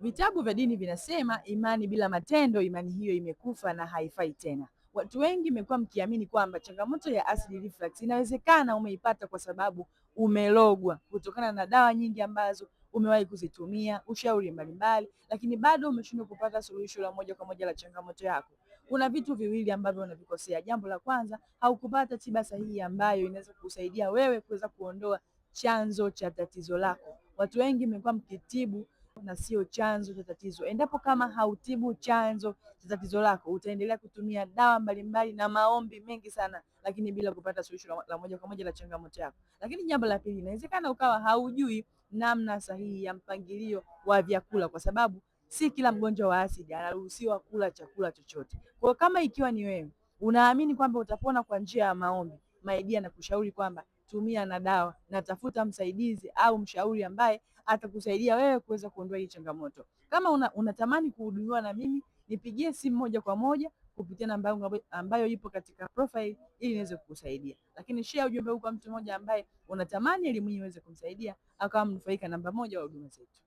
Vitabu vya dini vinasema imani bila matendo, imani hiyo imekufa na haifai tena. Watu wengi mmekuwa mkiamini kwamba changamoto ya acid reflux inawezekana umeipata kwa sababu umelogwa kutokana na dawa nyingi ambazo umewahi kuzitumia, ushauri mbalimbali, lakini bado umeshindwa kupata suluhisho la moja kwa moja la changamoto yako. Kuna vitu viwili ambavyo unavikosea. Jambo la kwanza, haukupata tiba sahihi ambayo inaweza kusaidia wewe kuweza kuondoa chanzo cha tatizo lako. Watu wengi mmekuwa mkitibu na sio chanzo cha tatizo. Endapo kama hautibu chanzo cha tatizo lako, utaendelea kutumia dawa mbalimbali na maombi mengi sana, lakini bila kupata suluhisho la moja kwa moja la changamoto yako. Lakini jambo la pili, inawezekana ukawa haujui namna sahihi ya mpangilio wa vyakula, kwa sababu si kila mgonjwa wa asidi anaruhusiwa kula chakula chochote. Kwa kama ikiwa ni wewe unaamini kwamba utapona kwa njia ya maombi, my dear, nakushauri kwamba tumia na dawa na tafuta msaidizi au mshauri ambaye atakusaidia wewe kuweza kuondoa hii changamoto. Kama unatamani kuhudumiwa na mimi, nipigie simu moja kwa moja kupitia namba yangu ambayo ipo katika profile ili niweze kukusaidia. Lakini share ujumbe huu kwa mtu mmoja ambaye unatamani elimu hii iweze kumsaidia akawa mnufaika namba moja wa huduma zetu.